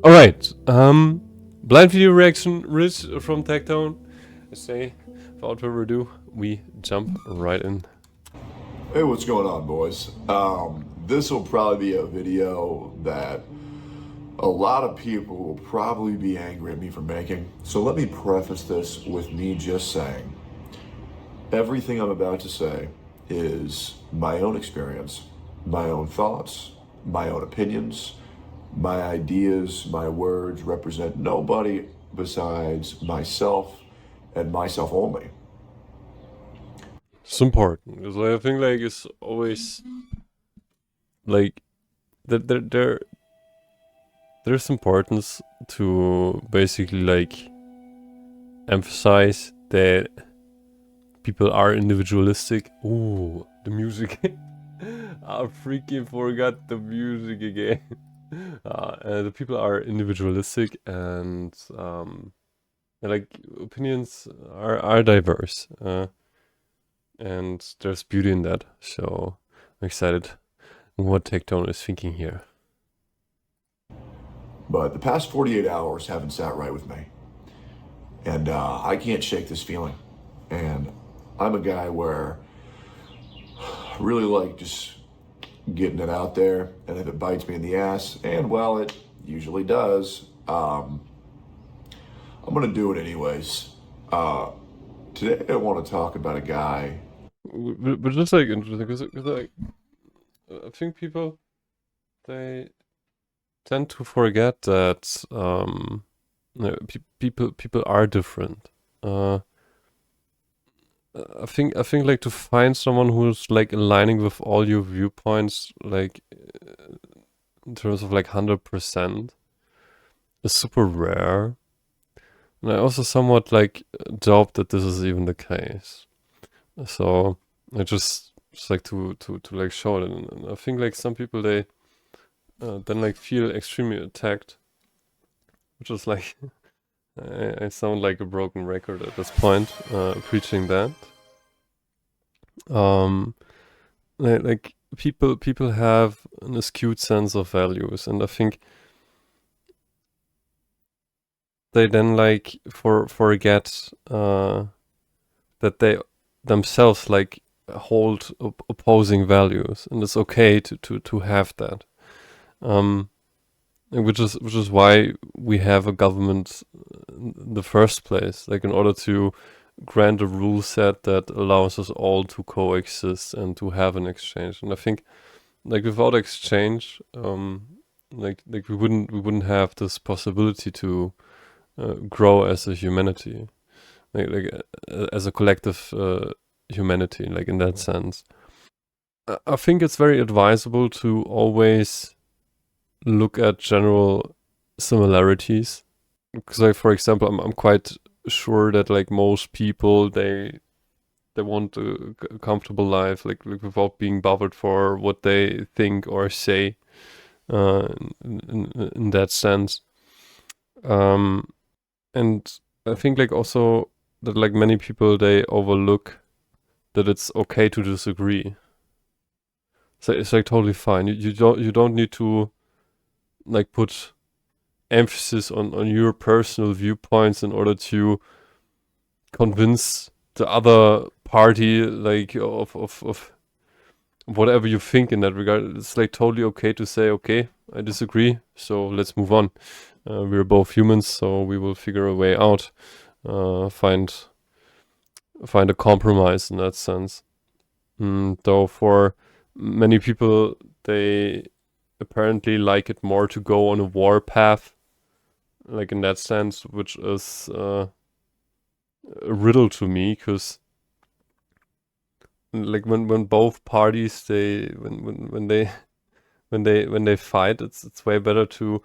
Alright, blind video reaction, Rich from Tactone. I say, without further ado, we jump right in. Hey, what's going on, boys? This will probably be a video that a lot of people will probably be angry at me for making. So let me preface this with me just saying everything I'm about to say is my own experience, my own thoughts, my own opinions. My ideas, my words represent nobody besides myself and myself only. It's important, because I think like it's always like there's importance to basically like emphasize that people are individualistic. Ooh, the music. I freaking forgot the music again. The people are individualistic and like opinions are diverse, and there's beauty in that. So I'm excited what Tectone is thinking here. But the past 48 hours haven't sat right with me. And I can't shake this feeling. And I'm a guy where I really like just getting it out there. And if it bites me in the ass, and well, it usually does, I'm going to do it anyways. Uh, Today, I want to talk about a guy. But just like interesting, because like I think people they tend to forget that people are different. Uh, I think like to find someone who's like aligning with all your viewpoints, like in terms of like 100%, is super rare. And I also somewhat like doubt that this is even the case. So I just like to like show it, and I think like some people they then like feel extremely attacked, which is like I sound like a broken record at this point, preaching that. Um, like people have an skewed sense of values, and I think they then like forget that they themselves like hold opposing values, and it's okay to have that. Um, which is why we have a government in the first place, like in order to grant a rule set that allows us all to coexist and to have an exchange. And I think like without exchange, like we wouldn't have this possibility to grow as a humanity, as a collective humanity, like in that sense. I think it's very advisable to always look at general similarities, because like for example I'm quite sure that like most people they want a comfortable life, like without being bothered for what they think or say, in that sense. um and I think like also that like many people they overlook that it's okay to disagree. So it's like totally fine. You don't need to like put emphasis on your personal viewpoints in order to convince the other party like of whatever you think in that regard. It's like totally okay to say, okay, I disagree, so let's move on. We're both humans, so we will figure a way out. Find a compromise in that sense. Though for many people, they apparently like it more to go on a war path, like in that sense, which is a riddle to me, because like when both parties they when they when they fight, it's way better to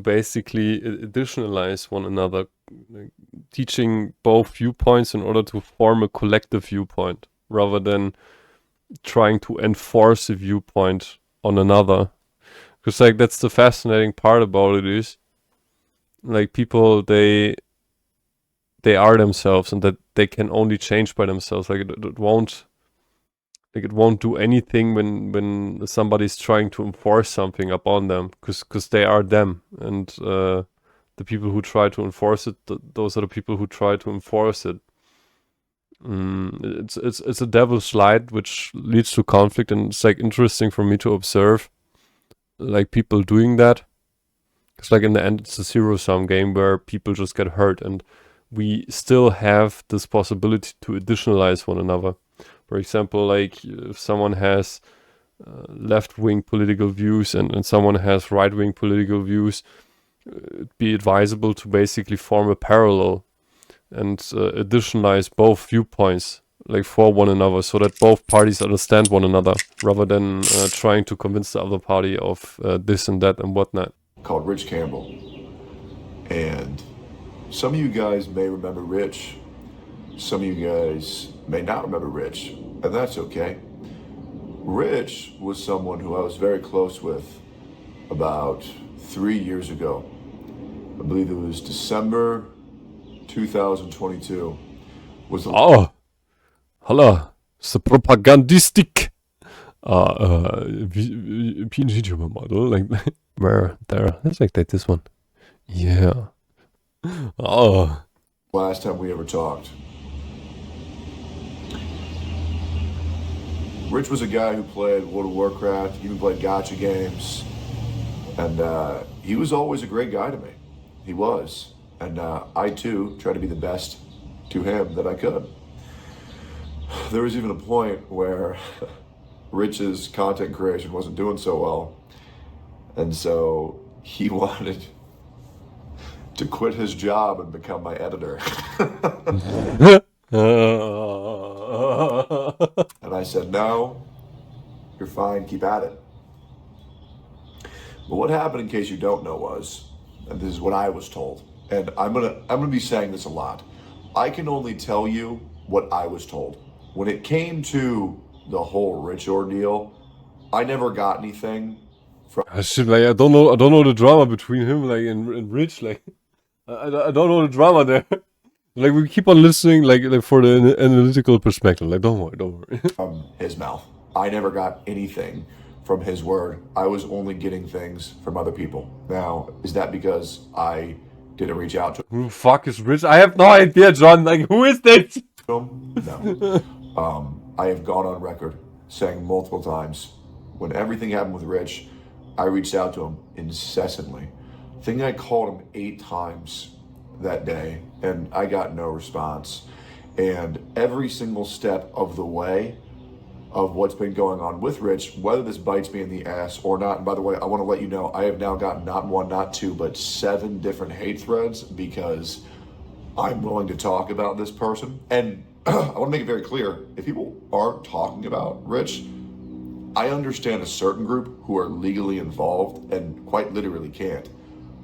basically additionalize one another, like, teaching both viewpoints in order to form a collective viewpoint rather than trying to enforce a viewpoint on another. Because like that's the fascinating part about it, is like people they are themselves, and that they can only change by themselves. Like it won't it won't do anything when somebody's trying to enforce something upon them, because they are them, and the people who try to enforce it, those are the people who try to enforce it. It's a devil's slide which leads to conflict, and it's like interesting for me to observe like people doing that. Because like in the end, it's a zero-sum game where people just get hurt, and we still have this possibility to additionalize one another. For example, like if someone has left-wing political views and someone has right-wing political views, it'd be advisable to basically form a parallel and additionalize both viewpoints like for one another, so that both parties understand one another, rather than trying to convince the other party of this and that and whatnot. Called Rich Campbell. And some of you guys may remember Rich. Some of you guys may not remember Rich, and that's okay. Rich was someone who I was very close with about 3 years ago. I believe it was December 2022. Was the Oh, hello, it's a propagandistic PNG model, like where there. Let's like that. This one, yeah. Oh, last time we ever talked. Rich was a guy who played World of Warcraft, he even played gacha games, and he was always a great guy to me. He was. And I too tried to be the best to him that I could. There was even a point where Rich's content creation wasn't doing so well, and so he wanted to quit his job and become my editor. And I said, no, you're fine, keep at it. But what happened, in case you don't know, was, and this is what I was told, and I'm gonna be saying this a lot, I can only tell you what I was told. When it came to the whole Rich ordeal, I never got anything from shit, like I don't know the drama between him like and Rich, like I don't know the drama there. Like we keep on listening, like for the analytical perspective. Like don't worry. from his mouth. I never got anything from his word. I was only getting things from other people. Now, is that because I didn't reach out to Who the fuck is Rich? I have no idea, John. Like who is this? him? No. I have gone on record saying multiple times, when everything happened with Rich, I reached out to him incessantly. I think I called him 8 times that day, and I got no response. And every single step of the way of what's been going on with Rich, whether this bites me in the ass or not, and by the way, I want to let you know, I have now gotten not 1, not 2, but 7 different hate threads because I'm willing to talk about this person. And I want to make it very clear, if people aren't talking about Rich, I understand a certain group who are legally involved and quite literally can't.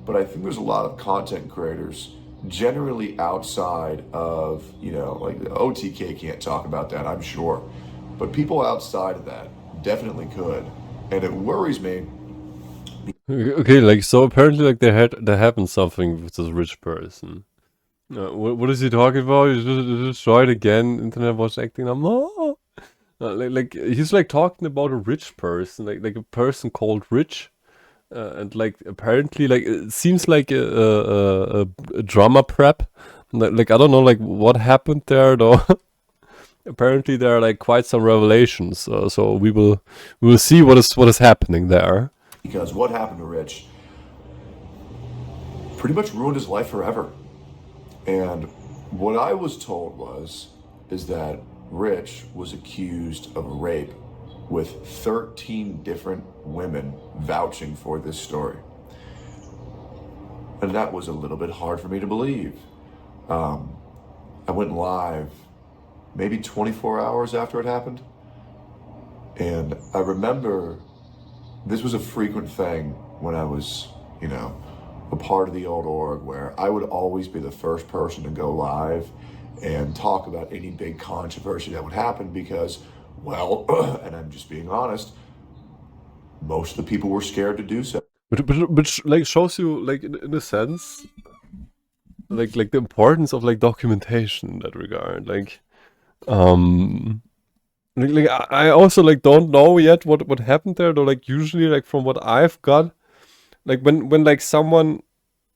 But I think there's a lot of content creators generally outside of, like the OTK can't talk about that, I'm sure. But people outside of that definitely could. And it worries me. Okay, like so apparently like there happened something with this Rich person. What is he talking about? He just tried again. Internet was acting up. No. Like he's like talking about a rich person, like a person called Rich, and like apparently like it seems like a drama prep. Like I don't know like what happened there though. Apparently there are like quite some revelations. So we will see what is happening there. Because what happened to Rich pretty much ruined his life forever. And what I was told is that Rich was accused of rape with 13 different women vouching for this story. And that was a little bit hard for me to believe. I went live maybe 24 hours after it happened. And I remember this was a frequent thing when I was, a part of the old org, where I would always be the first person to go live and talk about any big controversy that would happen because, well, and I'm just being honest, most of the people were scared to do so. Which like shows you like in a sense like the importance of like documentation in that regard. Like Like, I also like don't know yet what happened there. Though, like usually, like from what I've got, like when like someone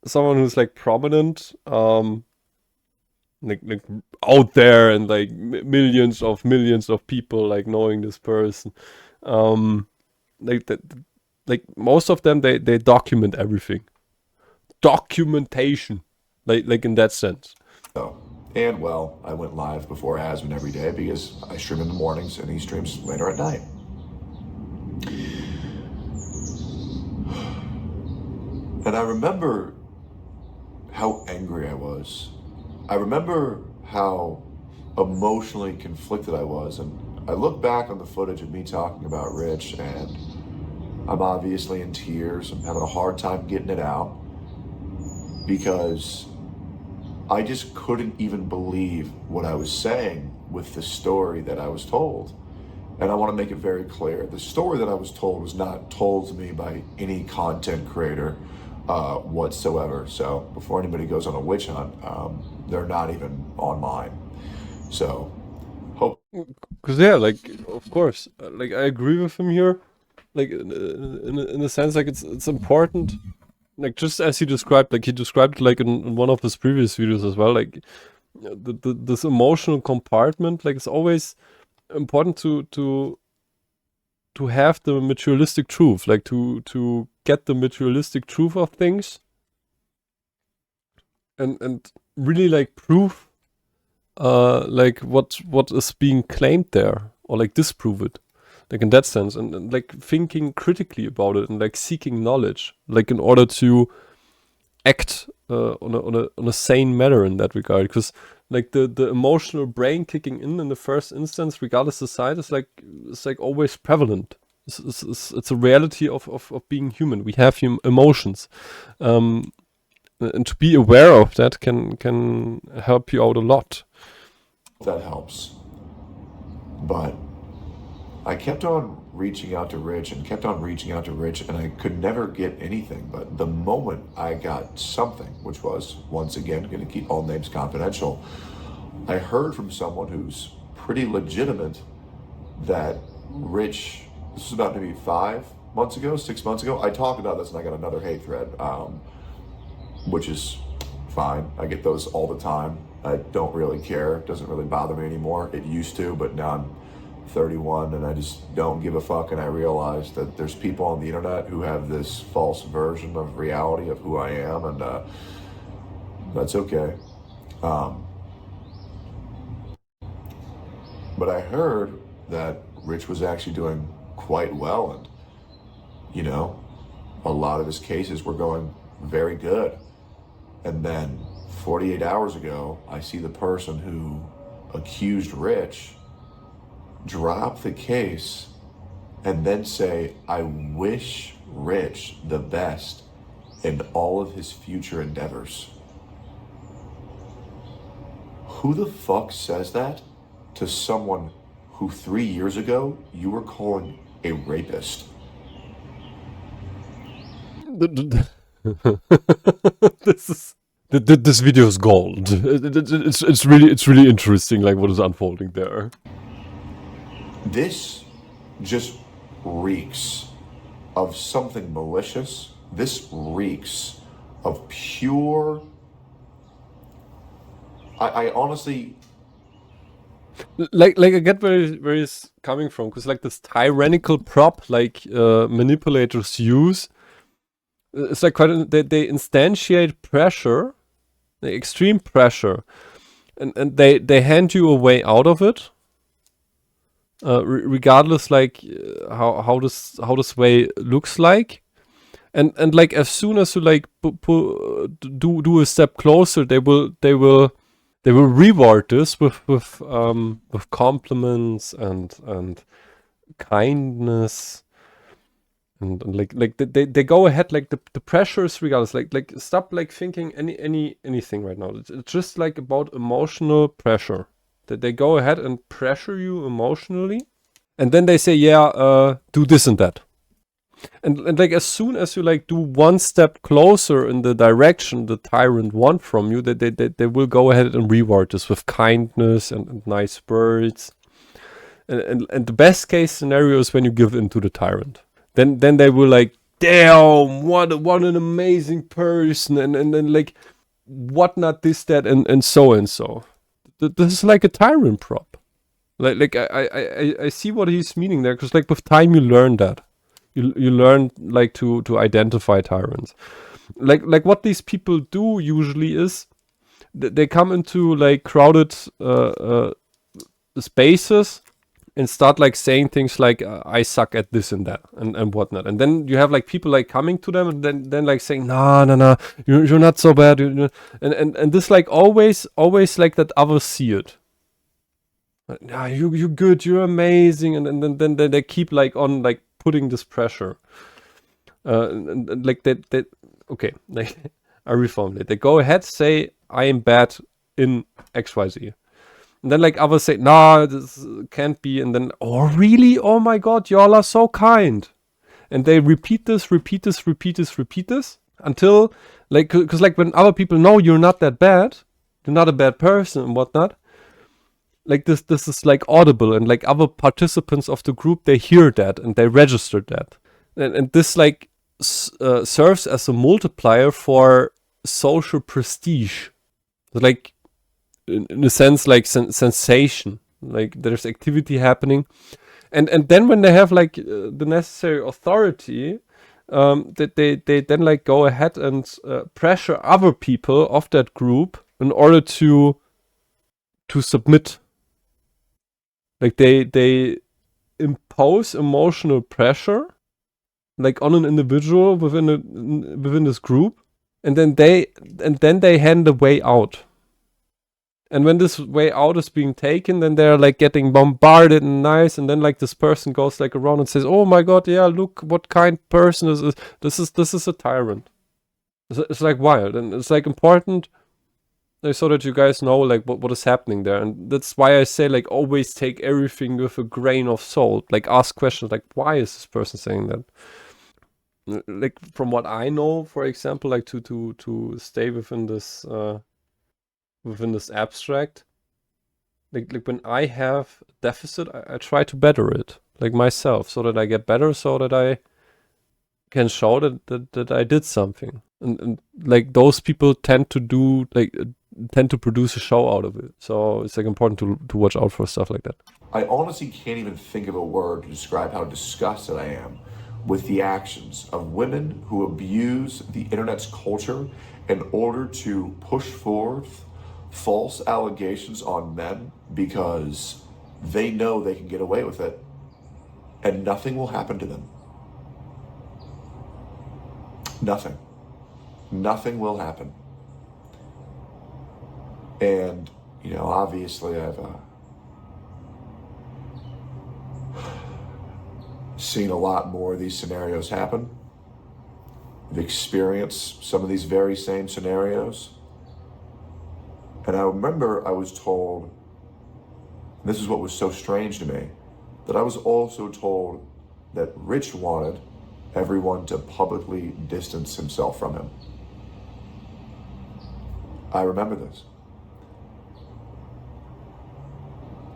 who's like prominent, like out there and like millions of people like knowing this person, um, like that, like most of them they document everything, documentation, like in that sense. So, and well, I went live before Asmon every day because I stream in the mornings and he streams later at night. And I remember how angry I was. I remember how emotionally conflicted I was. And I look back on the footage of me talking about Rich, and I'm obviously in tears. I'm having a hard time getting it out because I just couldn't even believe what I was saying with the story that I was told. And I want to make it very clear. The story that I was told was not told to me by any content creator whatsoever. So before anybody goes on a witch hunt, they're not even on mine. So hope. Because yeah, like of course, like I agree with him here. Like in a sense, like it's important. Like just as he described, like he described like in one of his previous videos as well. Like this emotional compartment, like it's always important to have the materialistic truth, like to get the materialistic truth of things, and really like prove like what is being claimed there, or like disprove it, like in that sense, and like thinking critically about it and like seeking knowledge, like in order to act on a sane manner in that regard. Because like the emotional brain kicking in the first instance, regardless of side, is like it's like always prevalent. It's a reality of being human. We have emotions, and to be aware of that can help you out a lot. that helps. But I kept on reaching out to Rich and kept on reaching out to Rich, and I could never get anything. But the moment I got something, which was, once again, going to keep all names confidential, I heard from someone who's pretty legitimate that Rich, this was about maybe 5 months ago, 6 months ago, I talked about this and I got another hate thread, which is fine. I get those all the time. I don't really care. It doesn't really bother me anymore. It used to, but now I'm 31 and I just don't give a fuck. And I realize that there's people on the internet who have this false version of reality of who I am, and that's okay. But I heard that Rich was actually doing quite well, and you know, a lot of his cases were going very good. And then 48 hours ago, I see the person who accused Rich drop the case and then say, I wish Rich the best in all of his future endeavors. Who the fuck says that to someone who 3 years ago you were calling a rapist? This is this video is gold. It's really interesting, like what is unfolding there. This just reeks of something malicious. This reeks of pure. I honestly. Like I get where he's coming from, because like this tyrannical prop like manipulators use, it's like quite they instantiate pressure, like extreme pressure, and they hand you a way out of it, regardless like how this way looks like, and like as soon as you like do a step closer, they will reward this with compliments and kindness, and like they go ahead, like the pressure is regardless, like stop like thinking anything right now. It's just like about emotional pressure, that they go ahead and pressure you emotionally, and then they say, yeah, do this and that. And like as soon as you like do one step closer in the direction the tyrant want from you, they will go ahead and reward this with kindness and nice words. And the best case scenario is when you give in to the tyrant. Then they will like, damn, what an amazing person, and then like whatnot, this, that, and so and so. This is like a tyrant prop. Like I see what he's meaning there, because like with time you learn that. You learn like to identify tyrants. Like what these people do usually is they come into like crowded spaces and start like saying things like I suck at this and that and whatnot, and then you have like people like coming to them and then like saying nah, you're not so bad, and this like always like that others see it. Nah, you're good, you're amazing, and then they keep like on like putting this pressure, and like that okay, like I reformulate. They go ahead, say I am bad in XYZ. And then like others say, nah, this can't be. And then, oh really? Oh my god, y'all are so kind. And they repeat this until like, because like when other people know you're not that bad, you're not a bad person and whatnot, like this is like audible, and like other participants of the group, they hear that and they register that. And this like serves as a multiplier for social prestige. Like in a sense, like sensation, like there's activity happening, and then when they have like the necessary authority, that they then like go ahead and pressure other people of that group in order to submit. Like they impose emotional pressure like on an individual within this group, and then they hand the way out. And when this way out is being taken, then they're like getting bombarded and nice, and then like this person goes like around and says, "Oh my god, yeah, look what kind person this is. This is a tyrant." It's like wild, and it's like important, like, so that you guys know like what is happening there. And that's why I say like always take everything with a grain of salt. Like ask questions like, why is this person saying that? Like from what I know, for example, like to stay within this abstract, like when I have deficit, I try to better it, like myself, so that I get better, so that I can show that I did something. And like those people tend to produce a show out of it. So it's like important to watch out for stuff like that. I honestly can't even think of a word to describe how disgusted I am with the actions of women who abuse the internet's culture in order to push forth false allegations on men because they know they can get away with it and nothing will happen to them. Nothing. Nothing will happen. And, you know, obviously I've seen a lot more of these scenarios happen. I've experienced some of these very same scenarios. And I remember I was told, this is what was so strange to me, that I was also told that Rich wanted everyone to publicly distance himself from him. I remember this.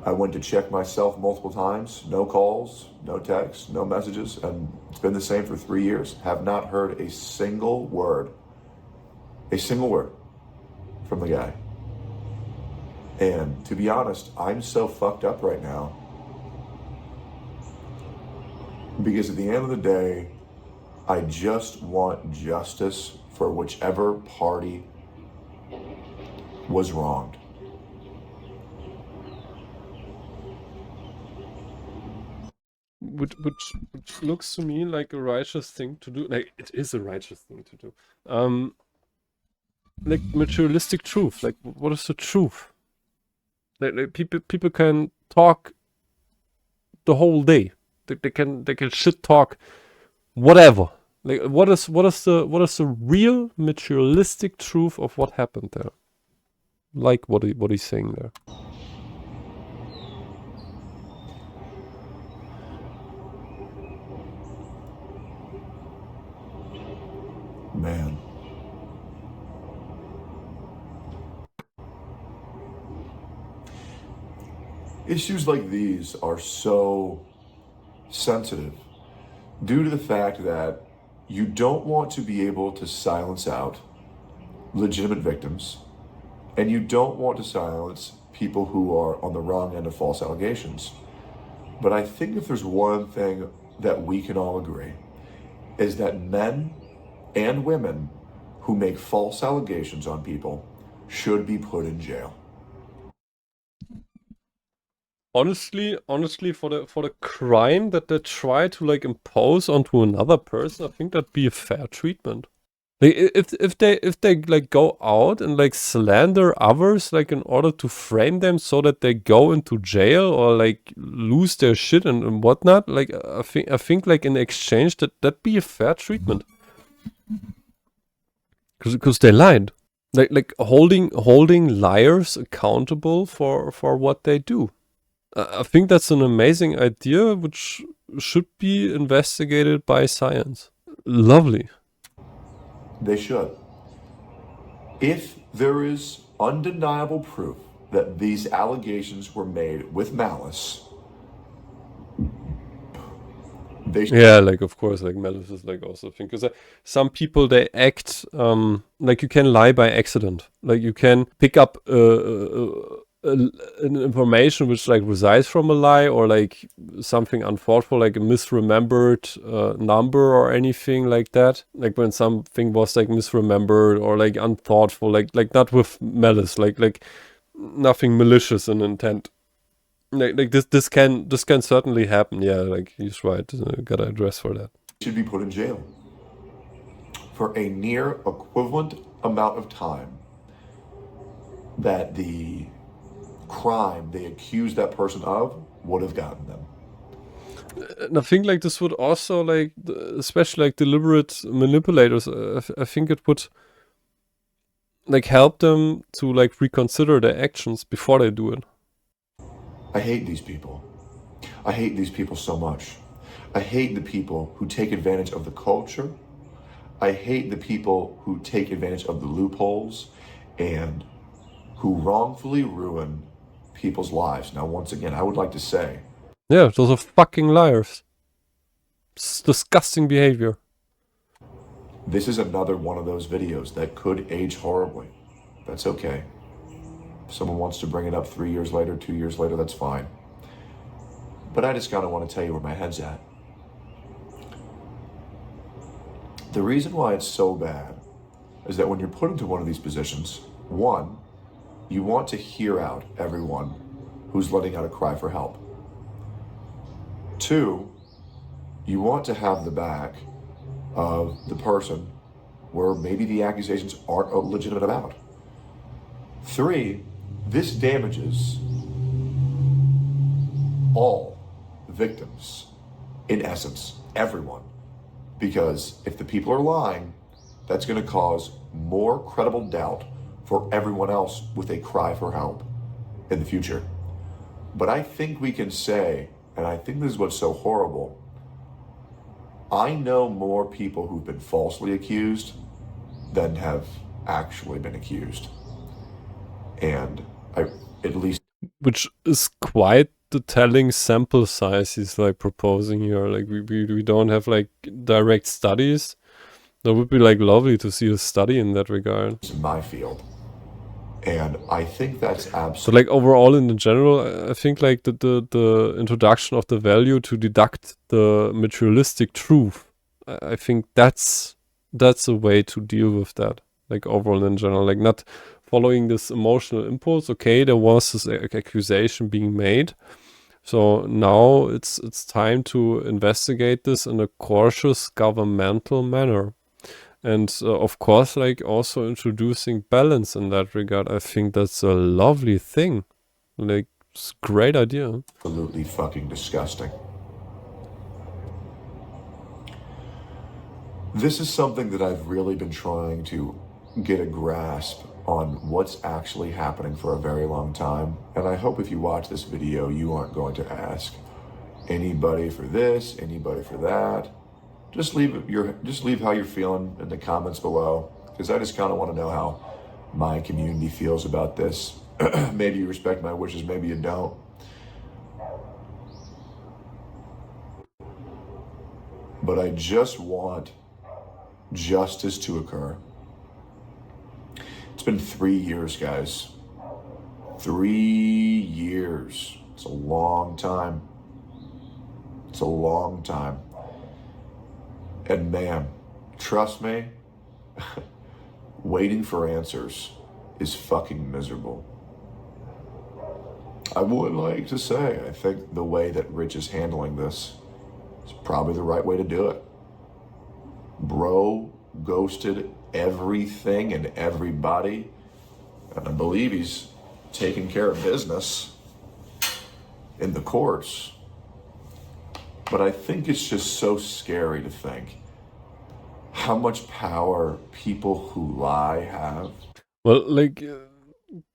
I went to check myself multiple times, no calls, no texts, no messages, and it's been the same for 3 years. Have not heard a single word from the guy. And to be honest, I'm so fucked up right now because at the end of the day, I just want justice for whichever party was wronged. Which looks to me like a righteous thing to do. Like it is a righteous thing to do. Like materialistic truth. Like what is the truth? Like people can talk the whole day. They can shit talk whatever. Like what is the real materialistic truth of what happened there? Like what he's saying there. Man. Issues like these are so sensitive due to the fact that you don't want to be able to silence out legitimate victims, and you don't want to silence people who are on the wrong end of false allegations. But I think if there's one thing that we can all agree, is that men and women who make false allegations on people should be put in jail. Honestly, for the crime that they try to like impose onto another person, I think that'd be a fair treatment. Like if they like go out and like slander others like in order to frame them so that they go into jail or like lose their shit and whatnot, like I think like in exchange that'd be a fair treatment. Because they lied. Like holding liars accountable for what they do. I think that's an amazing idea which should be investigated by science. Lovely. They should. If there is undeniable proof that these allegations were made with malice, they should. Yeah, like of course, like malice is like also a thing because some people they act like you can lie by accident. Like you can pick up an information which like resides from a lie or like something unthoughtful, like a misremembered number or anything like that. Like when something was like misremembered or like unthoughtful, like not with malice, like nothing malicious in intent. Like this can certainly happen. Yeah, like he's right. Gotta address for that. Should be put in jail for a near equivalent amount of time that the crime they accused that person of would have gotten them. And I think like this would also like, especially like deliberate manipulators. I think it would like help them to like reconsider their actions before they do it. I hate these people. I hate these people so much. I hate the people who take advantage of the culture. I hate the people who take advantage of the loopholes and who wrongfully ruin people's lives. Now, once again, I would like to say, yeah, those are fucking liars. It's disgusting behavior. This is another one of those videos that could age horribly. That's okay. If someone wants to bring it up 3 years later, 2 years later, that's fine. But I just kind of want to tell you where my head's at. The reason why it's so bad is that when you're put into one of these positions, one, you want to hear out everyone who's letting out a cry for help. Two, you want to have the back of the person where maybe the accusations aren't legitimate about. Three, this damages all victims, in essence, everyone. Because if the people are lying, that's going to cause more credible doubt for everyone else with a cry for help in the future. But I think we can say, and I think this is what's so horrible, I know more people who've been falsely accused than have actually been accused. And I, at least... Which is quite the telling sample size he's like proposing here. Like we don't have like direct studies. That would be like lovely to see a study in that regard. It's my field. And I think that's absolutely... So like overall in the general, I think like the introduction of the value to deduct the materialistic truth, I think that's a way to deal with that. Like overall in general, like not following this emotional impulse. Okay, there was this accusation being made. So now it's time to investigate this in a cautious governmental manner. And of course, like also introducing balance in that regard. I think that's a lovely thing. Like, it's a great idea. Absolutely fucking disgusting. This is something that I've really been trying to get a grasp on what's actually happening for a very long time. And I hope if you watch this video, you aren't going to ask anybody for this, anybody for that. Just leave how you're feeling in the comments below, because I just kind of want to know how my community feels about this. Maybe you respect my wishes, maybe you don't. but I just want justice to occur. It's been 3 years, guys. 3 years. It's a long time. It's a long time. And man, trust me, waiting for answers is fucking miserable. I would like to say, I think the way that Rich is handling this is probably the right way to do it. Bro ghosted everything and everybody, and I believe he's taking care of business in the courts. But I think it's just so scary to think how much power people who lie have. Well, like,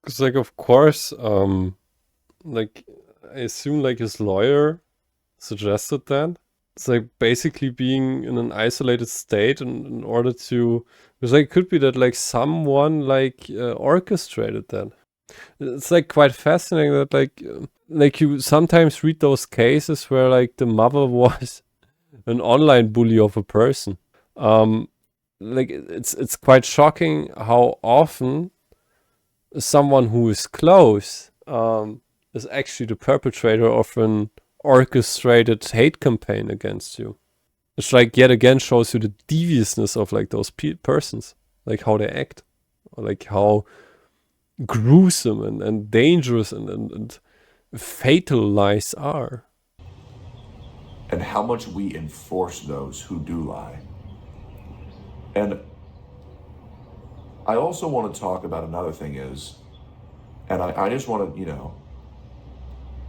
cause like of course, like I assume like his lawyer suggested that. It's like basically being in an isolated state in order to, because like it could be that like someone like orchestrated that. It's like quite fascinating that like you sometimes read those cases where like the mother was an online bully of a person. Like it's quite shocking how often someone who is close is actually the perpetrator of an orchestrated hate campaign against you. It's like yet again shows you the deviousness of like those persons, like how they act, or like how gruesome and dangerous and fatal lies are. And how much we enforce those who do lie. And I also want to talk about another thing is, and I just want to,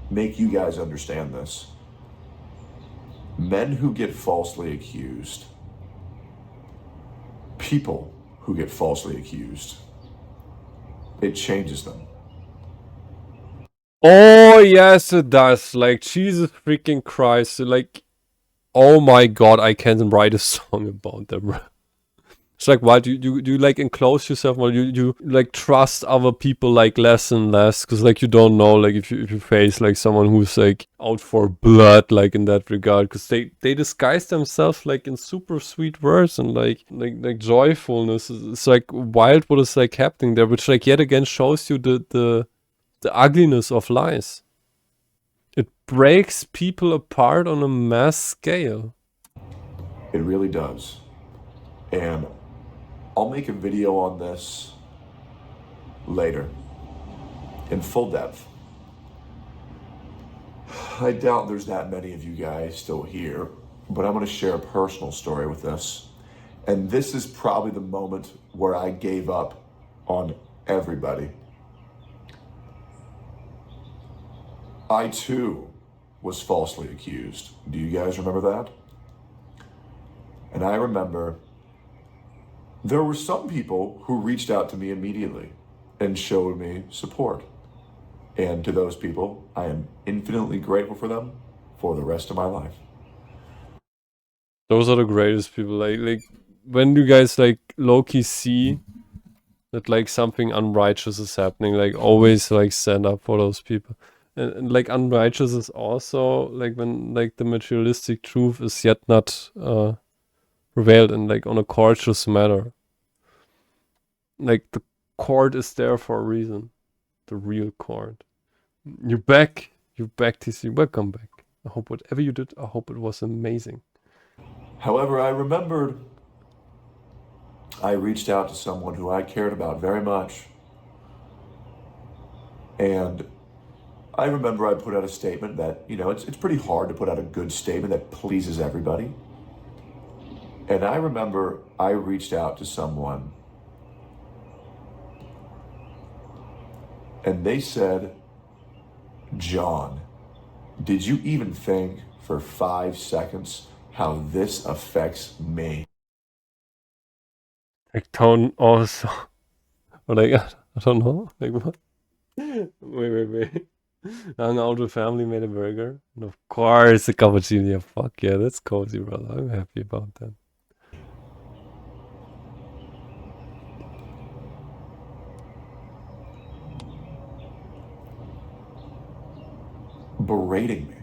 make you guys understand this. Men who get falsely accused, people who get falsely accused, it changes them. Oh yes, it does. Like Jesus freaking Christ! Like, oh my God, I can't write a song about them. It's like, why do you like enclose yourself more? You like trust other people like less and less because like you don't know like if you face like someone who's like out for blood like in that regard because they disguise themselves like in super sweet words and like joyfulness. It's like wild what is like happening there, which like yet again shows you the ugliness of lies. It breaks people apart on a mass scale. It really does. And I'll make a video on this later in full depth. I doubt there's that many of you guys still here, but I'm going to share a personal story with this. And this is probably the moment where I gave up on everybody. I too was falsely accused. Do you guys remember that? And I remember there were some people who reached out to me immediately and showed me support. And to those people, I am infinitely grateful for them for the rest of my life. Those are the greatest people. Like when you guys like low-key see that like something unrighteous is happening, like always like stand up for those people. And like unrighteous is also like when like the materialistic truth is yet not prevailed in like on a courteous manner. Like the court is there for a reason. The real court. You're back. You're back, TC. Welcome back. I hope whatever you did, I hope it was amazing. However, I remembered I reached out to someone who I cared about very much. And I remember I put out a statement that, it's pretty hard to put out a good statement that pleases everybody. And I remember I reached out to someone and they said, John, did you even think for 5 seconds how this affects me? Like tone also. Or like, I don't know. Like what? Wait. Hung out with family, made a burger. And of course, a cappuccino. Yeah, fuck yeah, that's cozy, brother. I'm happy about that. Berating me.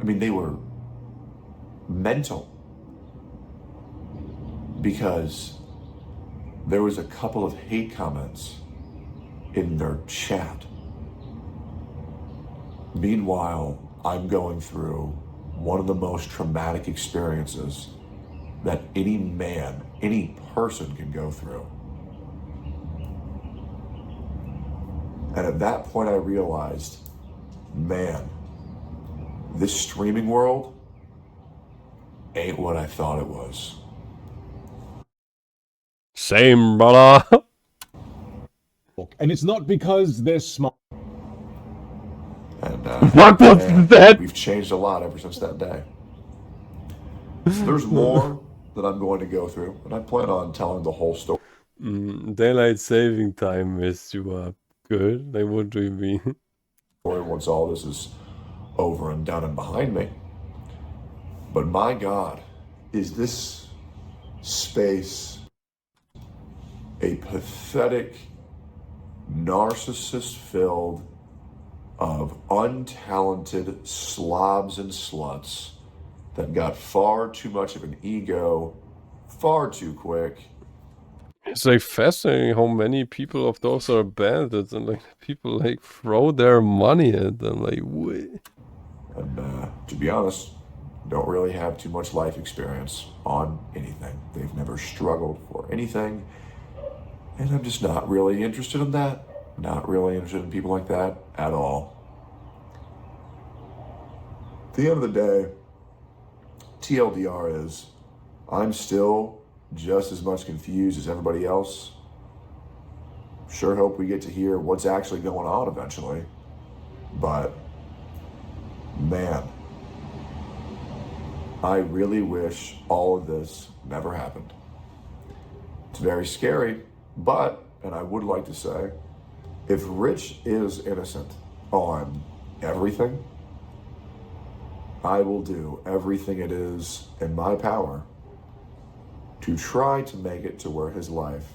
mean, they were mental because there was a couple of hate comments in their chat. Meanwhile, I'm going through one of the most traumatic experiences that any man, any person can go through. And at that point I realized, man, this streaming world ain't what I thought it was. Same, brother. And it's not because they're smart. And What was man, that? we've changed a lot ever since that day. So there's more that I'm going to go through, and I plan on telling the whole story. Daylight saving time messed you up. Good. Like, what do you mean? Once all this is over and done and behind me. But my God, is this space a pathetic, narcissist filled of untalented slobs and sluts that got far too much of an ego far too quick. It's like fascinating how many people of those are bandits and like people like throw their money at them. Like, wait. And to be honest, don't really have too much life experience on anything. They've never struggled for anything. And I'm just not really interested in that. Not really interested in people like that at all. At the end of the day, TLDR is, I'm still just as much confused as everybody else. Sure hope we get to hear what's actually going on eventually. But, man, I really wish all of this never happened. It's very scary, but, and I would like to say, if Rich is innocent on everything, I will do everything it is in my power to try to make it to where his life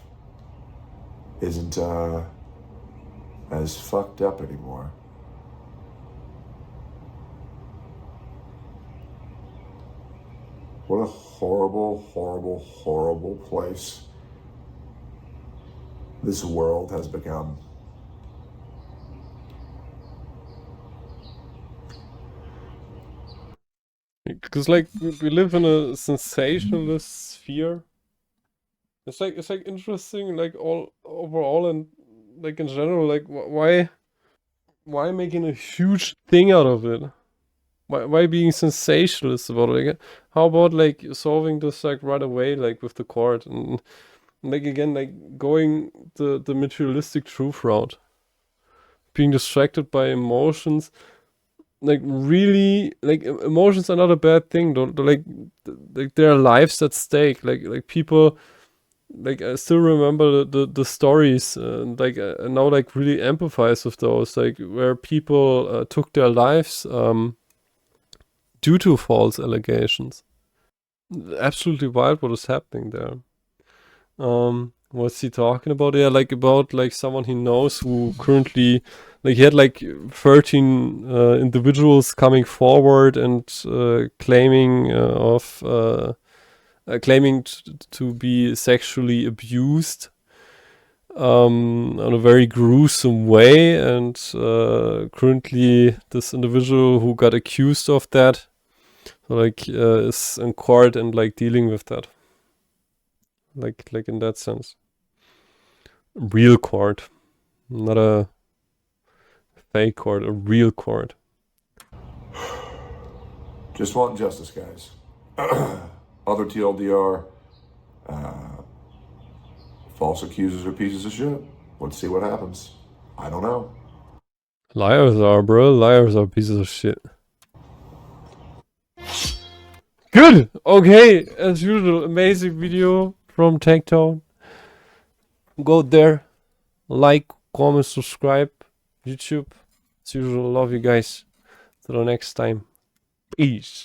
isn't as fucked up anymore. What a horrible, horrible, horrible place this world has become. Because like we live in a sensationalist sphere. It's like interesting, like all overall and like in general, like why making a huge thing out of it? Why being sensationalist about it? Like, how about like solving this like right away, like with the court and like again like going the materialistic truth route, being distracted by emotions. Like really, like emotions are not a bad thing. Don't like there are lives at stake. Like people, like I still remember the stories, and like I now like really empathize with those, like where people took their lives due to false allegations. Absolutely wild what is happening there. What's he talking about? Yeah, like about like someone he knows who currently, like he had like 13 individuals coming forward and claiming claiming to be sexually abused on a very gruesome way, and currently this individual who got accused of that, like is in court and like dealing with that, like in that sense. Real court, not a fake court, a real court. Just want justice, guys. Other TLDR, false accusers are pieces of shit. Let's see what happens. I don't know. Liars are, bro. Liars are pieces of shit. Good! Okay, as usual, amazing video from Takedown. Go there, like, comment, subscribe, YouTube. As usual, love you guys. Till the next time. Peace.